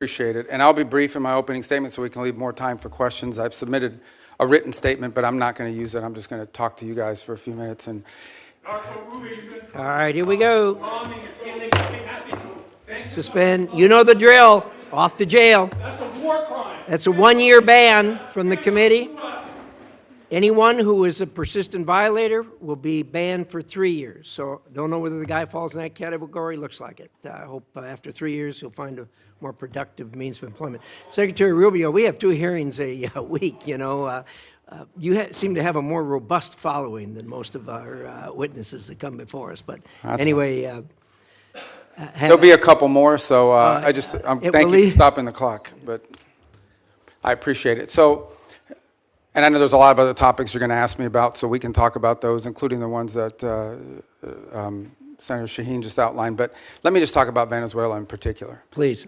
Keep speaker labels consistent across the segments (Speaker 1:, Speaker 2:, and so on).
Speaker 1: Appreciate it. And I'll be brief in my opening statement so we can leave more time for questions. I've submitted a written statement, but I'm not going to use it. I'm just going to talk to you guys for a few minutes. And
Speaker 2: All right, here we go. Suspend. You know the drill. Off to jail.
Speaker 3: That's a war crime.
Speaker 2: That's a 1-year ban from the committee. Anyone who is a persistent violator will be banned for 3 years. So don't know whether the guy falls in that category. Looks like it. I hope after 3 years he'll find a more productive means of employment. Secretary Rubio, we have 2 hearings a week. You know, you seem to have a more robust following than most of our witnesses that come before us. But anyway,
Speaker 1: there'll be a couple more. So thank you for stopping the clock. But I appreciate it. So. And I know there's a lot of other topics you're going to ask me about, so we can talk about those, including the ones that Senator Shaheen just outlined. But let me just talk about Venezuela in particular.
Speaker 2: Please.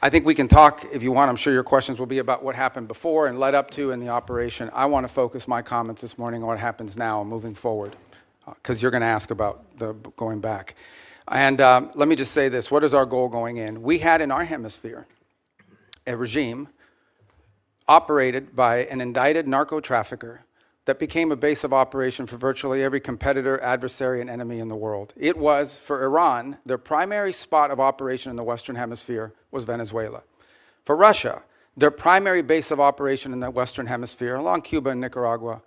Speaker 1: I think we can talk, if you want. I'm sure your questions will be about what happened before and led up to in the operation. I want to focus my comments this morning on what happens now and moving forward, because you're going to ask about the going back. And let me just say this. What is our goal going in? We had in our hemisphere a regime operated by an indicted narco trafficker that became a base of operation for virtually every competitor, adversary, and enemy in the world. It was, for Iran, their primary spot of operation in the Western Hemisphere was Venezuela. For Russia, their primary base of operation in the Western Hemisphere, along Cuba and Nicaragua,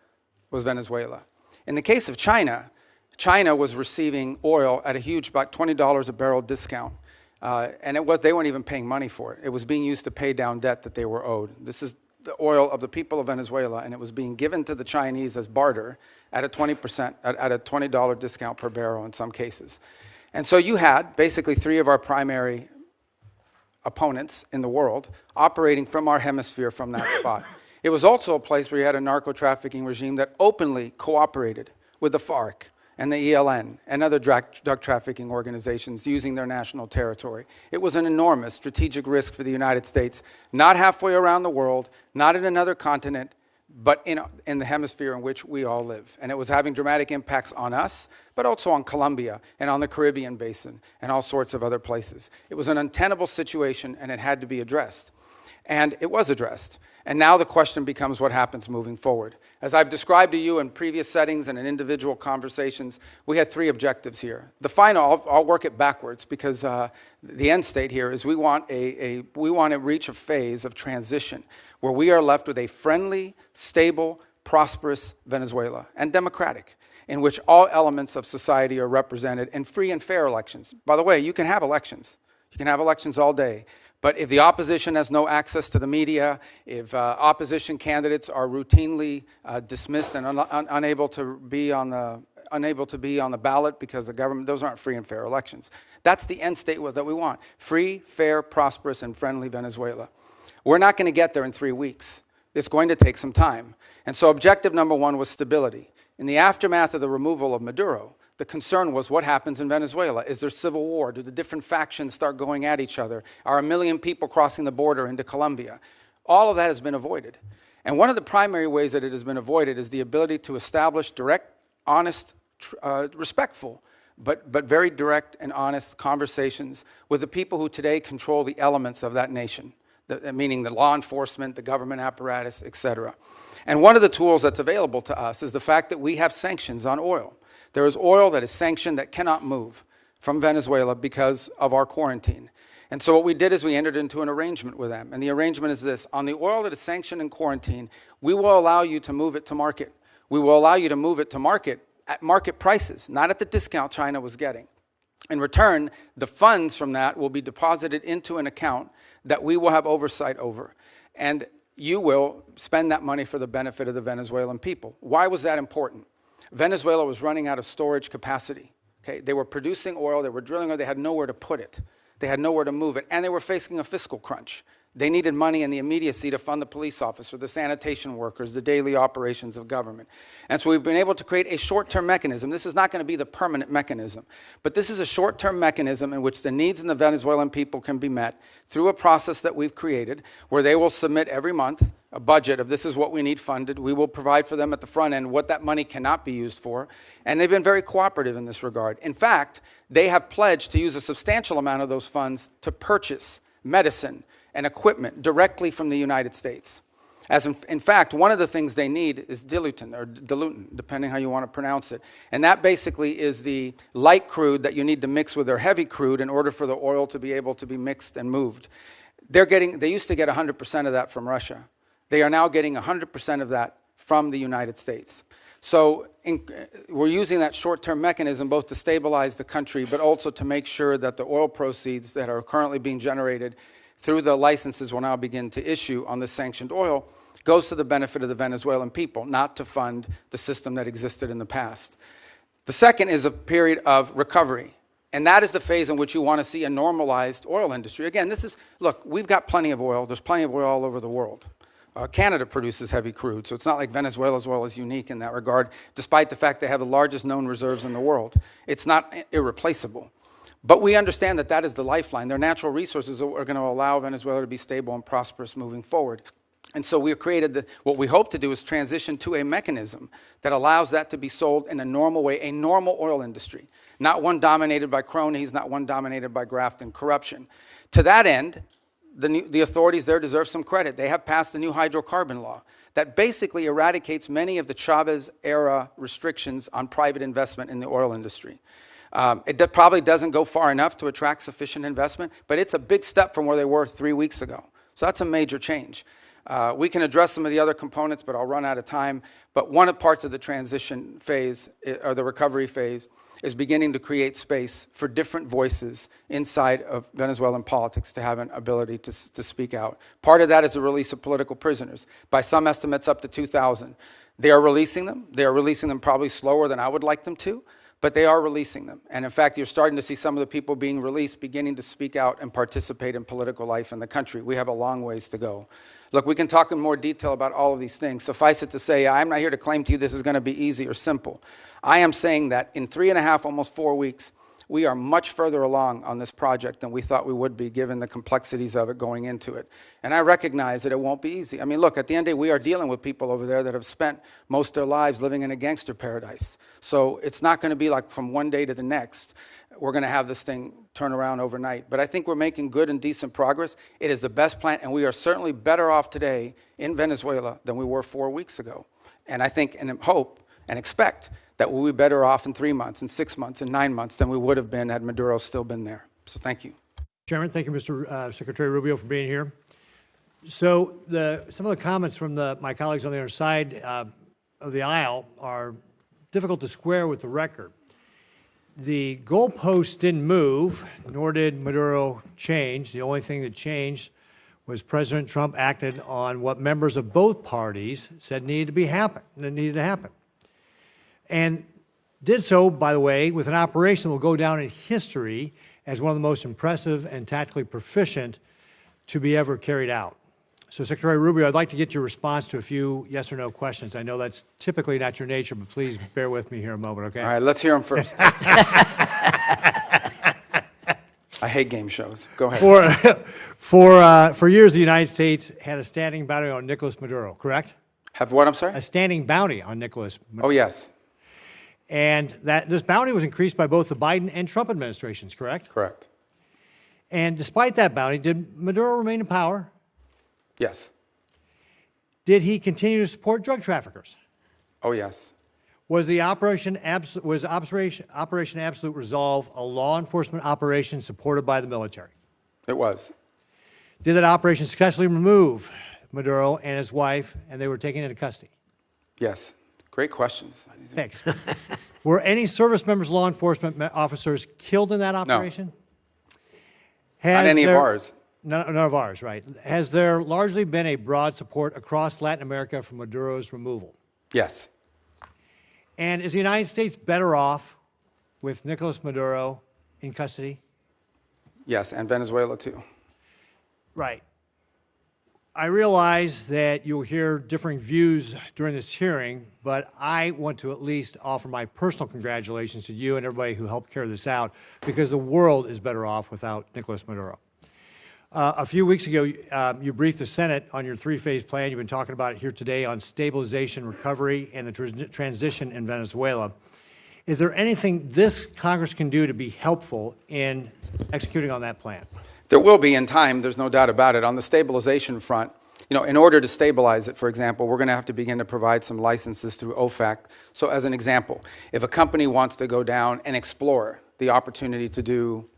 Speaker 1: was Venezuela. In the case of China, China was receiving oil at a huge, about $20 a barrel discount. And they weren't even paying money for it. It was being used to pay down debt that they were owed. This is the oil of the people of Venezuela, and it was being given to the Chinese as barter at a 20%, at a $20 discount per barrel in some cases. And so you had basically 3 of our primary opponents in the world operating from our hemisphere from that spot. It was also a place where you had a narco-trafficking regime that openly cooperated with the FARC and the ELN and other drug trafficking organizations using their national territory. It was an enormous strategic risk for the United States, not halfway around the world, not in another continent, but in the hemisphere in which we all live. And it was having dramatic impacts on us, but also on Colombia and on the Caribbean basin and all sorts of other places. It was an untenable situation, and it had to be addressed. And it was addressed. And now the question becomes what happens moving forward. As I've described to you in previous settings and in individual conversations, we had 3 objectives here. The final, I'll work it backwards, because the end state here is we want to reach a phase of transition where we are left with a friendly, stable, prosperous Venezuela, and democratic, in which all elements of society are represented in free and fair elections. By the way, you can have elections. You can have elections all day. But if the opposition has no access to the media, if opposition candidates are routinely dismissed and unable to be on the ballot because the government, those aren't free and fair elections. That's the end state that we want. Free, fair, prosperous, and friendly Venezuela. We're not going to get there in 3 weeks. It's going to take some time. And so objective number 1 was stability. In the aftermath of the removal of Maduro, the concern was what happens in Venezuela. Is there civil war? Do the different factions start going at each other? Are 1 million people crossing the border into Colombia? All of that has been avoided. And one of the primary ways that it has been avoided is the ability to establish direct, honest, respectful, but very direct and honest conversations with the people who today control the elements of that nation, meaning the law enforcement, the government apparatus, etc. And one of the tools that's available to us is the fact that we have sanctions on oil. There is oil that is sanctioned that cannot move from Venezuela because of our quarantine. And so what we did is we entered into an arrangement with them. And the arrangement is this. On the oil that is sanctioned in quarantine, we will allow you to move it to market. We will allow you to move it to market at market prices, not at the discount China was getting. In return, the funds from that will be deposited into an account that we will have oversight over. And you will spend that money for the benefit of the Venezuelan people. Why was that important? Venezuela was running out of storage capacity. Okay? They were producing oil, they were drilling oil, they had nowhere to put it. They had nowhere to move it, and they were facing a fiscal crunch. They needed money in the immediacy to fund the police officer, the sanitation workers, the daily operations of government. And so we've been able to create a short-term mechanism. This is not going to be the permanent mechanism, but this is a short-term mechanism in which the needs of the Venezuelan people can be met through a process that we've created where they will submit every month a budget of this is what we need funded. We will provide for them at the front end what that money cannot be used for. And they've been very cooperative in this regard. In fact, they have pledged to use a substantial amount of those funds to purchase medicine, and equipment directly from the United States. As in fact, one of the things they need is diluent, depending how you want to pronounce it. And that basically is the light crude that you need to mix with their heavy crude in order for the oil to be able to be mixed and moved. They used to get 100% of that from Russia. They are now getting 100% of that from the United States. So we're using that short-term mechanism both to stabilize the country, but also to make sure that the oil proceeds that are currently being generated through the licenses we'll now begin to issue on this sanctioned oil goes to the benefit of the Venezuelan people, not to fund the system that existed in the past. The second is a period of recovery, and that is the phase in which you want to see a normalized oil industry. Again, look, we've got plenty of oil. There's plenty of oil all over the world. Canada produces heavy crude, so it's not like Venezuela's oil is unique in that regard, despite the fact they have the largest known reserves in the world. It's not irreplaceable. But we understand that that is the lifeline. Their natural resources are going to allow Venezuela to be stable and prosperous moving forward. And so we've created what we hope to do is transition to a mechanism that allows that to be sold in a normal way, a normal oil industry, not one dominated by cronies, not one dominated by graft and corruption. To that end, the authorities there deserve some credit. They have passed a new hydrocarbon law that basically eradicates many of the Chavez-era restrictions on private investment in the oil industry. It probably doesn't go far enough to attract sufficient investment, but it's a big step from where they were 3 weeks ago. So that's a major change. We can address some of the other components, but I'll run out of time. But one of the parts of the transition phase, or the recovery phase, is beginning to create space for different voices inside of Venezuelan politics to have an ability to speak out. Part of that is the release of political prisoners. By some estimates, up to 2,000. They are releasing them. They are releasing them probably slower than I would like them to, but they are releasing them. And in fact, you're starting to see some of the people being released beginning to speak out and participate in political life in the country. We have a long ways to go. Look, we can talk in more detail about all of these things. Suffice it to say, I'm not here to claim to you this is going to be easy or simple. I am saying that in 3.5, almost 4 weeks, we are much further along on this project than we thought we would be, given the complexities of it going into it. And I recognize that it won't be easy. I mean, look, at the end of the day, we are dealing with people over there that have spent most of their lives living in a gangster paradise. So it's not going to be like from one day to the next, we're going to have this thing turn around overnight. But I think we're making good and decent progress. It is the best plan, and we are certainly better off today in Venezuela than we were 4 weeks ago. And I think and hope and expect that we'll be better off in 3 months, and 6 months, and 9 months than we would have been had Maduro still been there. So thank you.
Speaker 3: Chairman, thank you, Mr. Secretary Rubio, for being here. So some of the comments from my colleagues on the other side of the aisle are difficult to square with the record. The goalposts didn't move, nor did Maduro change. The only thing that changed was President Trump acted on what members of both parties said needed to happen. And did so, by the way, with an operation that will go down in history as one of the most impressive and tactically proficient to be ever carried out. So, Secretary Rubio, I'd like to get your response to a few yes or no questions. I know that's typically not your nature, but please bear with me here a moment, okay?
Speaker 1: All right, let's hear them first. I hate game shows. Go ahead.
Speaker 3: For years, the United States had a standing bounty on Nicolas Maduro, correct?
Speaker 1: Have what, I'm sorry?
Speaker 3: A standing bounty on Nicolas Maduro.
Speaker 1: Oh, yes.
Speaker 3: And this bounty was increased by both the Biden and Trump administrations, correct?
Speaker 1: Correct.
Speaker 3: And despite that bounty, did Maduro remain in power?
Speaker 1: Yes.
Speaker 3: Did he continue to support drug traffickers?
Speaker 1: Oh, yes.
Speaker 3: Was Operation Absolute Resolve a law enforcement operation supported by the military?
Speaker 1: It was.
Speaker 3: Did that operation successfully remove Maduro and his wife, and they were taken into custody?
Speaker 1: Yes. Great questions.
Speaker 3: Thanks. Were any service members, law enforcement officers killed in that operation?
Speaker 1: No. Not any of ours.
Speaker 3: None of ours, right. Has there largely been a broad support across Latin America for Maduro's removal?
Speaker 1: Yes.
Speaker 3: And is the United States better off with Nicolas Maduro in custody?
Speaker 1: Yes, and Venezuela too.
Speaker 3: Right. I realize that you'll hear differing views during this hearing, but I want to at least offer my personal congratulations to you and everybody who helped carry this out, because the world is better off without Nicolas Maduro. A few weeks ago, you briefed the Senate on your three-phase plan. You've been talking about it here today on stabilization, recovery, and the transition in Venezuela. Is there anything this Congress can do to be helpful in executing on that plan?
Speaker 1: There will be in time, there's no doubt about it. On the stabilization front, in order to stabilize it, for example, we're going to have to begin to provide some licenses through OFAC. So as an example, if a company wants to go down and explore the opportunity to do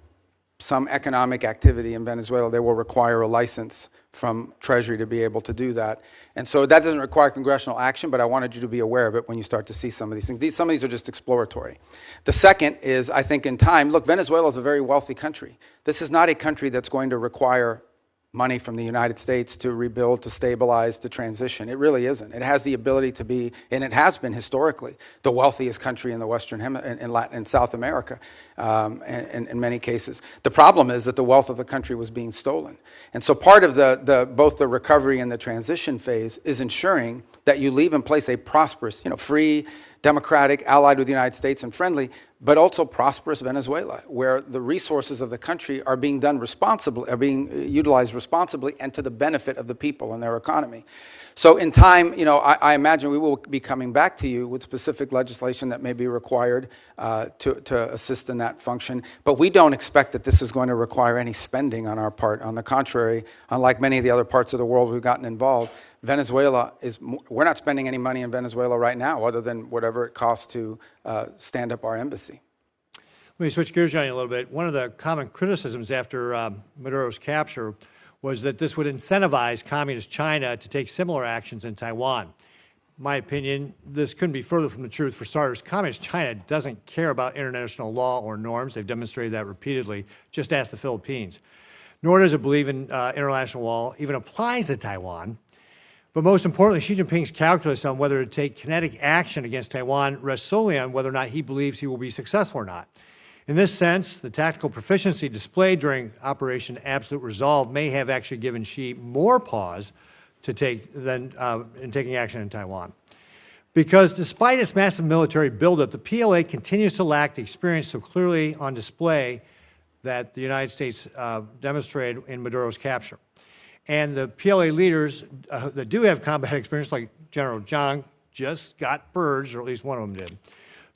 Speaker 1: some economic activity in Venezuela, they will require a license from Treasury to be able to do that. And so that doesn't require congressional action, but I wanted you to be aware of it when you start to see some of these things. Some of these are just exploratory. The second is, I think in time, look, Venezuela is a very wealthy country. This is not a country that's going to require money from the United States to rebuild, to stabilize, to transition. It really isn't. It has the ability to be, and it has been historically, the wealthiest country in the Western in Latin and South America, in many cases. The problem is that the wealth of the country was being stolen. And so part of both the recovery and the transition phase is ensuring that you leave in place a prosperous, free, democratic, allied with the United States and friendly, but also prosperous Venezuela, where the resources of the country are being done responsibly, are being utilized responsibly and to the benefit of the people and their economy. So in time, I imagine we will be coming back to you with specific legislation that may be required to assist in that function. But we don't expect that this is going to require any spending on our part. On the contrary, unlike many of the other parts of the world we've gotten involved, Venezuela we're not spending any money in Venezuela right now other than whatever it costs to stand up our embassy.
Speaker 3: Let me switch gears on you a little bit. One of the common criticisms after Maduro's capture was that this would incentivize communist China to take similar actions in Taiwan. In my opinion, this couldn't be further from the truth. For starters, communist China doesn't care about international law or norms. They've demonstrated that repeatedly. Just ask the Philippines. Nor does it believe in international law even applies to Taiwan. But most importantly, Xi Jinping's calculus on whether to take kinetic action against Taiwan rests solely on whether or not he believes he will be successful or not. In this sense, the tactical proficiency displayed during Operation Absolute Resolve may have actually given Xi more pause to take than in taking action in Taiwan. Because despite its massive military buildup, the PLA continues to lack the experience so clearly on display that the United States demonstrated in Maduro's capture. And the PLA leaders that do have combat experience, like General Zhang, just got purged, or at least one of them did.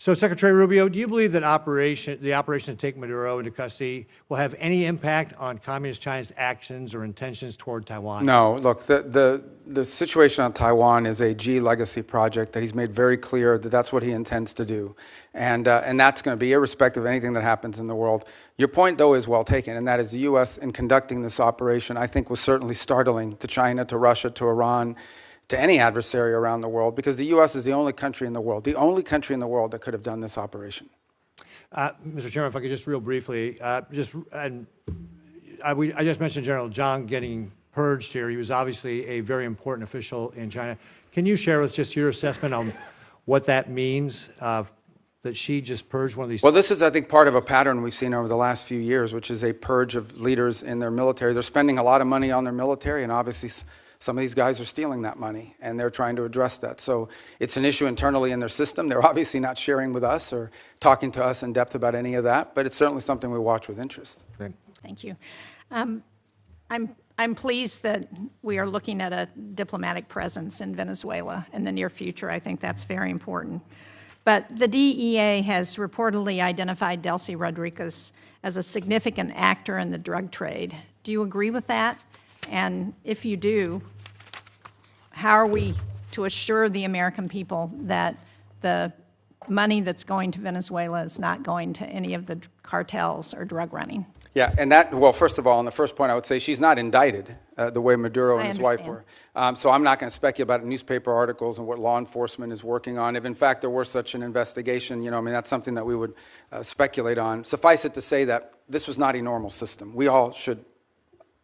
Speaker 3: So, Secretary Rubio, do you believe that the operation to take Maduro into custody will have any impact on Communist China's actions or intentions toward Taiwan?
Speaker 1: No. Look, the situation on Taiwan is a Xi legacy project that he's made very clear that that's what he intends to do. And that's going to be irrespective of anything that happens in the world. Your point, though, is well taken, and that is the U.S. in conducting this operation, I think, was certainly startling to China, to Russia, to Iran, to any adversary around the world, because the U.S. is the only country in the world that could have done this operation.
Speaker 3: Mr. Chairman, if I could just real briefly, I just mentioned General Zhang getting purged here. He was obviously a very important official in China. Can you share with us just your assessment on what that means, that Xi just purged one of these?
Speaker 1: Well, this is, I think, part of a pattern we've seen over the last few years, which is a purge of leaders in their military. They're spending a lot of money on their military, and obviously some of these guys are stealing that money, and they're trying to address that. So it's an issue internally in their system. They're obviously not sharing with us or talking to us in depth about any of that, but it's certainly something we watch with interest.
Speaker 3: Great.
Speaker 4: Thank you. I'm pleased that we are looking at a diplomatic presence in Venezuela in the near future. I think that's very important. But the DEA has reportedly identified Delcy Rodriguez as a significant actor in the drug trade. Do you agree with that? And if you do, how are we to assure the American people that the money that's going to Venezuela is not going to any of the cartels or drug running?
Speaker 1: Yeah, and well, first of all, on the first point, I would say she's not indicted the way Maduro and his wife were. So I'm not going to speculate about newspaper articles and what law enforcement is working on. If, in fact, there were such an investigation, that's something that we would speculate on. Suffice it to say that this was not a normal system. We all should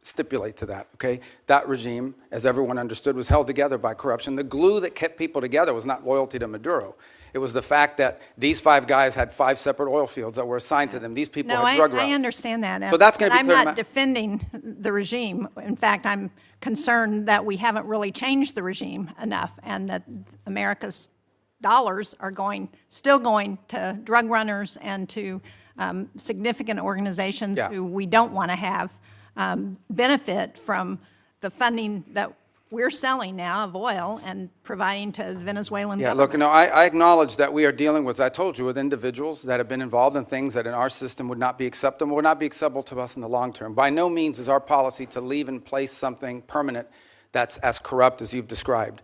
Speaker 1: stipulate to that, okay? That regime, as everyone understood, was held together by corruption. The glue that kept people together was not loyalty to Maduro. It was the fact that these 5 guys had 5 separate oil fields that were assigned to them. These people had drug routes.
Speaker 4: I understand that.
Speaker 1: So that's going to be clear.
Speaker 4: I'm not defending the regime. In fact, I'm concerned that we haven't really changed the regime enough, and that America's dollars are still going to drug runners and to significant organizations who we don't want to have benefit from the funding that we're selling now of oil and providing to the Venezuelan
Speaker 1: Yeah,
Speaker 4: government.
Speaker 1: look, no, I acknowledge that we are dealing with, I told you, with individuals that have been involved in things that in our system would not be acceptable, would not be acceptable to us in the long term. By no means is our policy to leave in place something permanent that's as corrupt as you've described.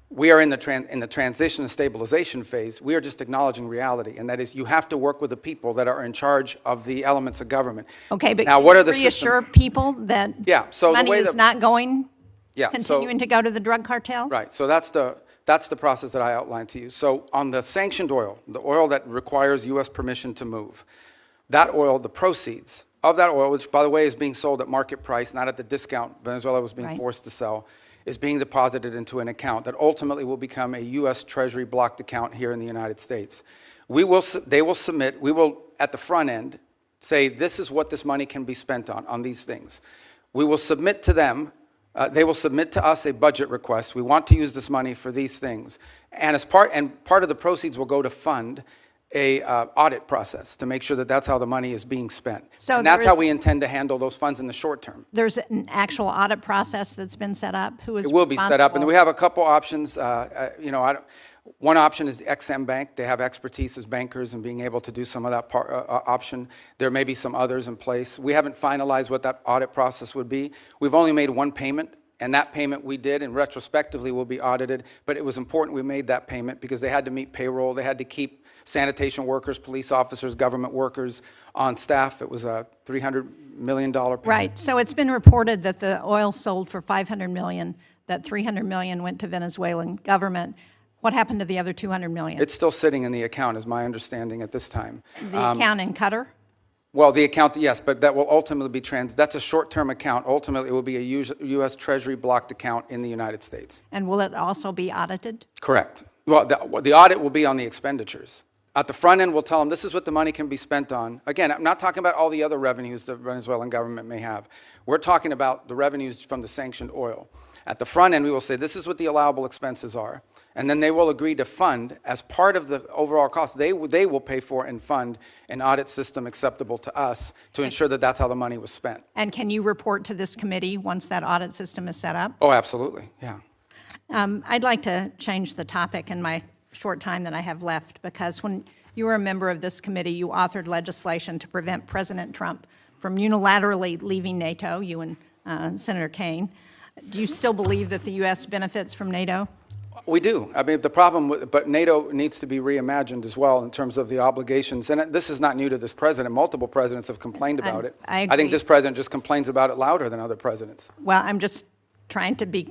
Speaker 1: We are in the transition and stabilization phase. We are just acknowledging reality, and that is you have to work with the people that are in charge of the elements of government.
Speaker 4: Okay, but
Speaker 1: now,
Speaker 4: can
Speaker 1: what
Speaker 4: you
Speaker 1: are the
Speaker 4: reassure
Speaker 1: systems?
Speaker 4: people that
Speaker 1: Yeah, so the
Speaker 4: money
Speaker 1: way
Speaker 4: is
Speaker 1: that-
Speaker 4: not going,
Speaker 1: Yeah,
Speaker 4: continuing to go to the drug cartels?
Speaker 1: Right, so that's the process that I outlined to you. So on the sanctioned oil, the oil that requires U.S. permission to move, that oil, the proceeds of that oil, which by the way is being sold at market price, not at the discount Venezuela was being
Speaker 4: Right.
Speaker 1: forced to sell, is being deposited into an account that ultimately will become a U.S. Treasury blocked account here in the United States. They will submit, we will at the front end say this is what this money can be spent on these things. We will submit to them. They will submit to us a budget request. We want to use this money for these things. And part of the proceeds will go to fund a audit process to make sure that that's how the money is being spent.
Speaker 4: So
Speaker 1: and that's
Speaker 4: there
Speaker 1: how
Speaker 4: is-
Speaker 1: we intend to handle those funds in the short term.
Speaker 4: There's an actual audit process that's been set up? Who is
Speaker 1: It will be set up, and
Speaker 4: responsible?
Speaker 1: we have a couple options. One option is the XM Bank. They have expertise as bankers in being able to do some of that option. There may be some others in place. We haven't finalized what that audit process would be. We've only made one payment, and that payment we did, and retrospectively will be audited, but it was important we made that payment because they had to meet payroll. They had to keep sanitation workers, police officers, government workers on staff. It was a $300 million payment.
Speaker 4: Right, so it's been reported that the oil sold for $500 million, that $300 million went to Venezuelan government. What happened to the other $200 million?
Speaker 1: It's still sitting in the account, is my understanding at this time.
Speaker 4: The account in Qatar?
Speaker 1: Well, the account, yes, but that will ultimately be that's a short-term account. Ultimately, it will be a U.S. Treasury blocked account in the United States.
Speaker 4: And will it also be audited?
Speaker 1: Correct. Well, the audit will be on the expenditures. At the front end, we'll tell them this is what the money can be spent on. Again, I'm not talking about all the other revenues the Venezuelan government may have. We're talking about the revenues from the sanctioned oil. At the front end, we will say this is what the allowable expenses are. And then they will agree to fund, as part of the overall cost, they will pay for and fund an audit system acceptable to us to ensure that that's how the money was spent.
Speaker 4: And can you report to this committee once that audit system is set up?
Speaker 1: Oh, absolutely, yeah.
Speaker 4: I'd like to change the topic in my short time that I have left, because when you were a member of this committee, you authored legislation to prevent President Trump from unilaterally leaving NATO, you and Senator Kaine. Do you still believe that the U.S. benefits from NATO?
Speaker 1: We do. I mean, the problem, but NATO needs to be reimagined as well in terms of the obligations. And this is not new to this president. Multiple presidents have complained about it.
Speaker 4: I
Speaker 1: I
Speaker 4: agree.
Speaker 1: think this president just complains about it louder than other presidents.
Speaker 4: Well, I'm just trying to be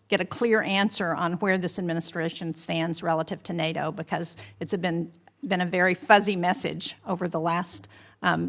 Speaker 4: get a clear answer on where this administration stands relative to NATO, because it's been a very fuzzy message over the last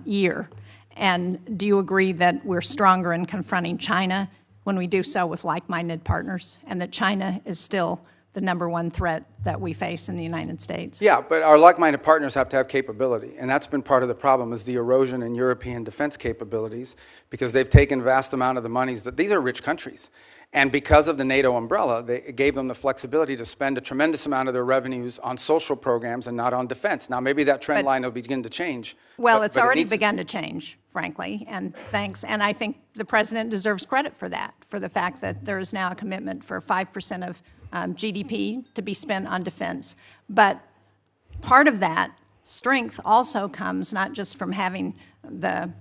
Speaker 4: year. And do you agree that we're stronger in confronting China when we do so with like-minded partners, and that China is still the #1 threat that we face in the United States?
Speaker 1: Yeah, but our like-minded partners have to have capability, and that's been part of the problem, is the erosion in European defense capabilities, because they've taken vast amount of the monies that these are rich countries. And because of the NATO umbrella, it gave them the flexibility to spend a tremendous amount of their revenues on social programs and not on defense. Now, maybe that trend line will begin to change.
Speaker 4: Well,
Speaker 1: but
Speaker 4: it's
Speaker 1: it
Speaker 4: already
Speaker 1: needs
Speaker 4: begun to change, frankly, and thanks. And I think the president deserves credit for that, for the fact that there is now a commitment for 5% of GDP to be spent on defense. But part of that strength also comes not just from having the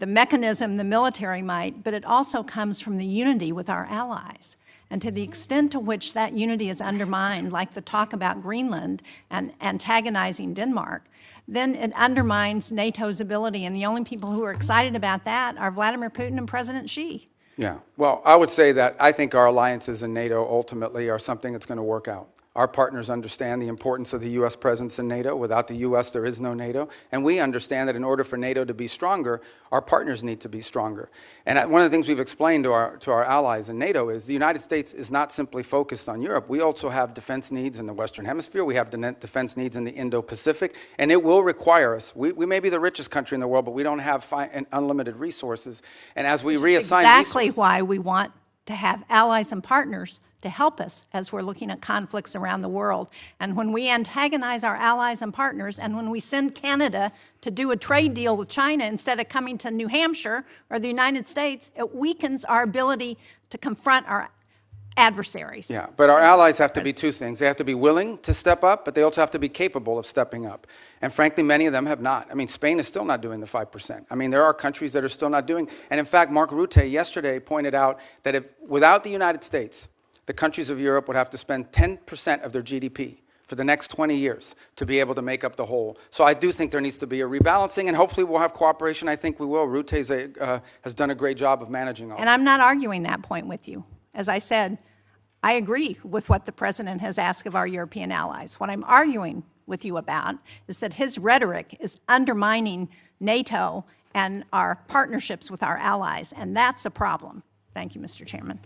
Speaker 4: mechanism, the military might, but it also comes from the unity with our allies. And to the extent to which that unity is undermined, like the talk about Greenland and antagonizing Denmark, then it undermines NATO's ability. And the only people who are excited about that are Vladimir Putin and President Xi.
Speaker 1: Yeah, well, I would say that I think our alliances in NATO ultimately are something that's going to work out. Our partners understand the importance of the U.S. presence in NATO. Without the U.S., there is no NATO. And we understand that in order for NATO to be stronger, our partners need to be stronger. And one of the things we've explained to our allies in NATO is the United States is not simply focused on Europe. We also have defense needs in the Western Hemisphere. We have defense needs in the Indo-Pacific. And it will require us. We may be the richest country in the world, but we don't have unlimited resources. And as we reassign
Speaker 4: Exactly
Speaker 1: resources,
Speaker 4: why we want to have allies and partners to help us as we're looking at conflicts around the world. And when we antagonize our allies and partners, and when we send Canada to do a trade deal with China instead of coming to New Hampshire or the United States, it weakens our ability to confront our adversaries.
Speaker 1: Yeah, but our allies have to be two things. They have to be willing to step up, but they also have to be capable of stepping up. And frankly, many of them have not. I mean, Spain is still not doing the 5%. I mean, there are countries that are still not doing. And in fact, Mark Rutte yesterday pointed out that if without the United States, the countries of Europe would have to spend 10% of their GDP for the next 20 years to be able to make up the whole. So I do think there needs to be a rebalancing, and hopefully we'll have cooperation. I think we will. Rutte has done a great job of managing all
Speaker 4: And I'm not arguing that point with you. As I said, I agree with what the president has asked of our European allies. What I'm arguing with you about is that his rhetoric is undermining NATO and our partnerships with our allies, and that's a problem. Thank you, Mr. Chairman.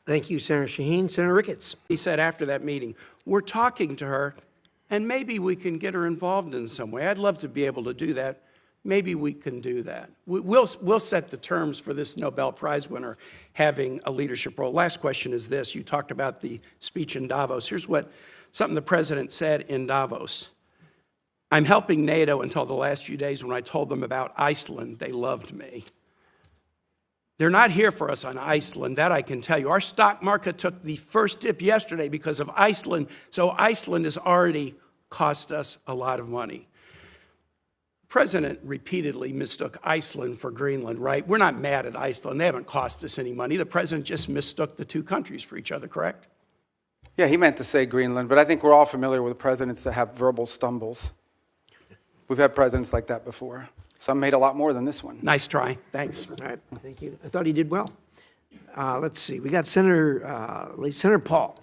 Speaker 2: Thank you, Senator Shaheen. Senator Ricketts.
Speaker 5: He said after that meeting, we're talking to her, and maybe we can get her involved in some way. I'd love to be able to do that. Maybe we can do that. We'll set the terms for this Nobel Prize winner having a leadership role. Last question is this. You talked about the speech in Davos. Here's something the president said in Davos. I'm helping NATO until the last few days when I told them about Iceland, they loved me. They're not here for us on Iceland, that I can tell you. Our stock market took the first dip yesterday because of Iceland, so Iceland has already cost us a lot of money. The president repeatedly mistook Iceland for Greenland, right? We're not mad at Iceland. They haven't cost us any money. The president just mistook the two countries for each other, correct?
Speaker 1: Yeah, he meant to say Greenland, but I think we're all familiar with presidents that have verbal stumbles. We've had presidents like that before. Some made a lot more than this one.
Speaker 5: Nice try. Thanks.
Speaker 2: All right, thank you. I thought he did well. Let's see, we got Senator Paul.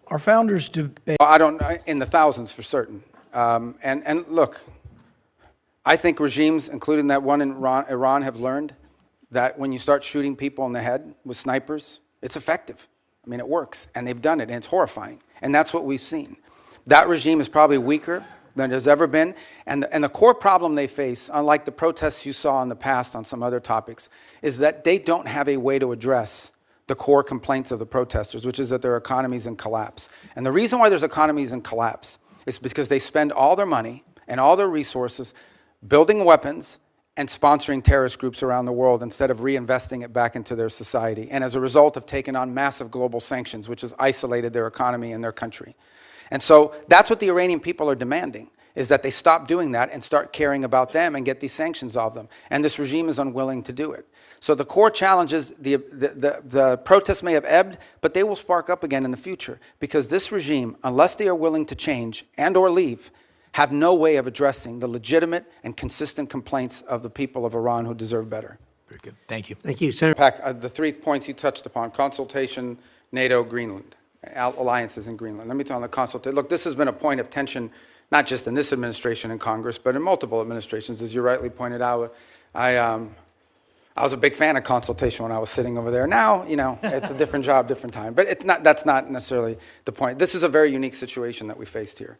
Speaker 6: Our founders debate.
Speaker 1: I don't, in the thousands for certain. And look, I think regimes, including that one in Iran, have learned that when you start shooting people in the head with snipers, it's effective. I mean, it works, and they've done it, and it's horrifying. And that's what we've seen. That regime is probably weaker than it has ever been. And the core problem they face, unlike the protests you saw in the past on some other topics, is that they don't have a way to address the core complaints of the protesters, which is that their economy's in collapse. And the reason why there's economies in collapse is because they spend all their money and all their resources building weapons and sponsoring terrorist groups around the world instead of reinvesting it back into their society. And as a result, have taken on massive global sanctions, which has isolated their economy and their country. And so that's what the Iranian people are demanding, is that they stop doing that and start caring about them and get these sanctions off them. And this regime is unwilling to do it. So the core challenge is the protests may have ebbed, but they will spark up again in the future, because this regime, unless they are willing to change and or leave, have no way of addressing the legitimate and consistent complaints of the people of Iran who deserve better.
Speaker 6: Very good. Thank you.
Speaker 2: Thank you, Senator.
Speaker 1: The 3 points you touched upon: consultation, NATO, Greenland, alliances in Greenland. Let me tell you on the consultation. Look, this has been a point of tension, not just in this administration and Congress, but in multiple administrations. As you rightly pointed out, I was a big fan of consultation when I was sitting over there. Now, you know, it's a different job, different time. But it's not, that's not necessarily the point. This is a very unique situation that we faced here.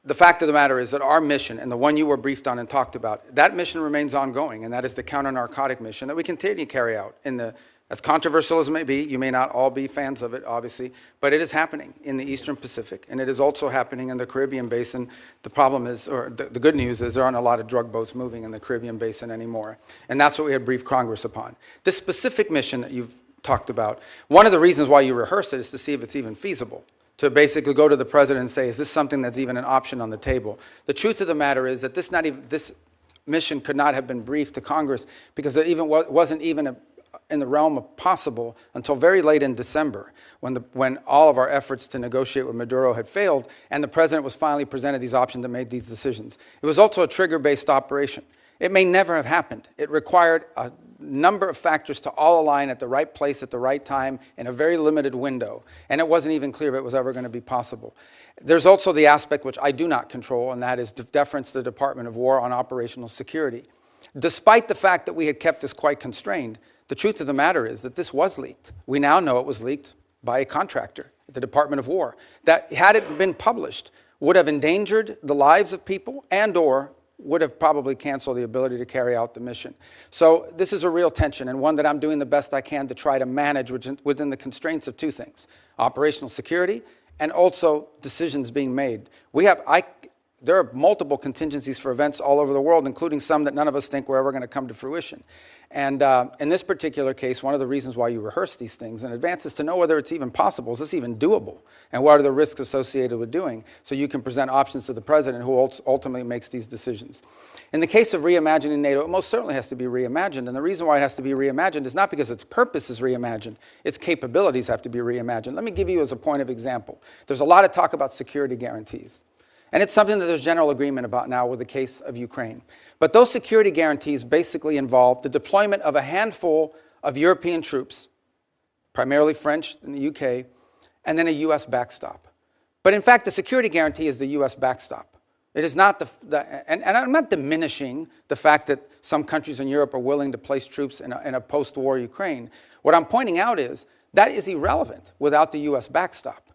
Speaker 1: The fact of the matter is that our mission, and the one you were briefed on and talked about, that mission remains ongoing, and that is the counter-narcotic mission that we continue to carry out in the, as controversial as it may be. You may not all be fans of it, obviously, but it is happening in the Eastern Pacific, and it is also happening in the Caribbean Basin. The problem is, or the good news is, there aren't a lot of drug boats moving in the Caribbean Basin anymore, and that's what we had briefed Congress upon. This specific mission that you've talked about, one of the reasons why you rehearse it is to see if it's even feasible, to basically go to the president and say, is this something that's even an option on the table? The truth of the matter is that this mission could not have been briefed to Congress, because it wasn't even in the realm of possible until very late in December, when all of our efforts to negotiate with Maduro had failed, and the president was finally presented these options and made these decisions. It was also a trigger-based operation. It may never have happened. It required a number of factors to all align at the right place at the right time in a very limited window, and it wasn't even clear if it was ever going to be possible. There's also the aspect which I do not control, and that is deference to the Department of War on operational security. Despite the fact that we had kept this quite constrained, the truth of the matter is that this was leaked. We now know it was leaked by a contractor at the Department of War that, had it been published, would have endangered the lives of people and or would have probably canceled the ability to carry out the mission. So this is a real tension, and one that I'm doing the best I can to try to manage within the constraints of two things: operational security and also decisions being made. there are multiple contingencies for events all over the world, including some that none of us think were ever going to come to fruition. And in this particular case, one of the reasons why you rehearse these things in advance is to know whether it's even possible. Is this even doable? And what are the risks associated with doing? So you can present options to the president who ultimately makes these decisions. In the case of reimagining NATO, it most certainly has to be reimagined. And the reason why it has to be reimagined is not because its purpose is reimagined. Its capabilities have to be reimagined. Let me give you as a point of example. There's a lot of talk about security guarantees. And it's something that there's general agreement about now with the case of Ukraine. But those security guarantees basically involve the deployment of a handful of European troops, primarily French in the UK, and then a U.S. backstop. But in fact, the security guarantee is the U.S. backstop. It is not and I'm not diminishing the fact that some countries in Europe are willing to place troops in a post-war Ukraine. What I'm pointing out is that is irrelevant without the U.S. backstop.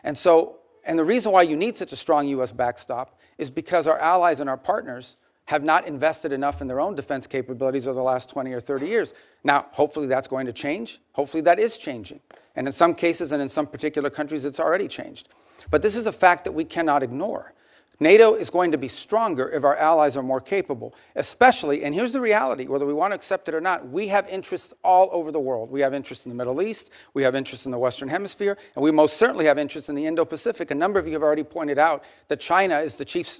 Speaker 1: And the reason why you need such a strong U.S. backstop is because our allies and our partners have not invested enough in their own defense capabilities over the last 20 or 30 years. Now, hopefully that's going to change. Hopefully that is changing. And in some cases and in some particular countries, it's already changed. But this is a fact that we cannot ignore. NATO is going to be stronger if our allies are more capable, especially, and here's the reality, whether we want to accept it or not, we have interests all over the world. We have interests in the Middle East, we have interests in the Western Hemisphere, and we most certainly have interests in the Indo-Pacific. A number of you have already pointed out that China is the chief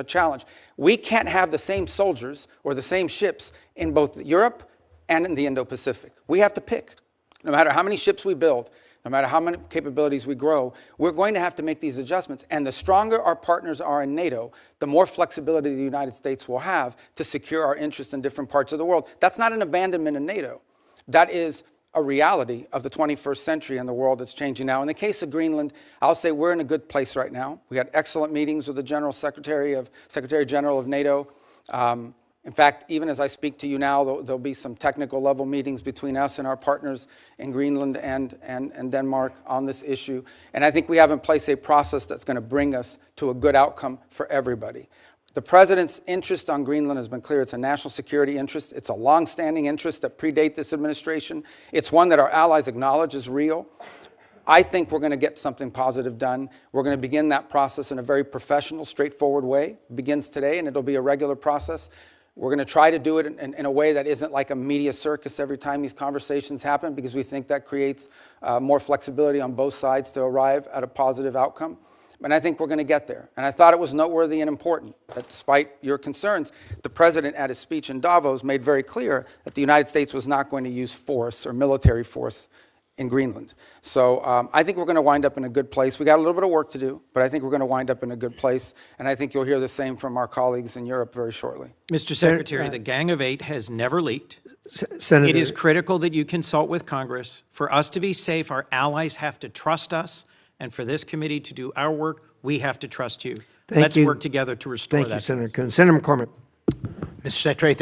Speaker 1: challenge. We can't have the same soldiers or the same ships in both Europe and in the Indo-Pacific. We have to pick. No matter how many ships we build, no matter how many capabilities we grow, we're going to have to make these adjustments. And the stronger our partners are in NATO, the more flexibility the United States will have to secure our interests in different parts of the world. That's not an abandonment of NATO. That is a reality of the 21st century and the world that's changing now. In the case of Greenland, I'll say we're in a good place right now. We had excellent meetings with the Secretary General of NATO. In fact, even as I speak to you now, there'll be some technical level meetings between us and our partners in Greenland and Denmark on this issue. And I think we have in place a process that's going to bring us to a good outcome for everybody. The president's interest on Greenland has been clear. It's a national security interest. It's a long-standing interest that predate this administration. It's one that our allies acknowledge is real. I think we're going to get something positive done. We're going to begin that process in a very professional, straightforward way. It begins today, and it'll be a regular process. We're going to try to do it in a way that isn't like a media circus every time these conversations happen, because we think that creates more flexibility on both sides to arrive at a positive outcome. And I think we're going to get there. And I thought it was noteworthy and important that despite your concerns, the president at his speech in Davos made very clear that the United States was not going to use force or military force in Greenland. So I think we're going to wind up in a good place. We got a little bit of work to do, but I think we're going to wind up in a good place. And I think you'll hear the same from our colleagues in Europe very shortly.
Speaker 7: Mr. Secretary, the Gang of Eight has never leaked.
Speaker 2: Senator,
Speaker 7: It is critical that you consult with Congress. For us to be safe, our allies have to trust us. And for this committee to do our work, we have to trust you. Let's work together to restore that.
Speaker 2: Thank you, Senator Coons. Senator McCormick.
Speaker 6: Mr. Secretary, thank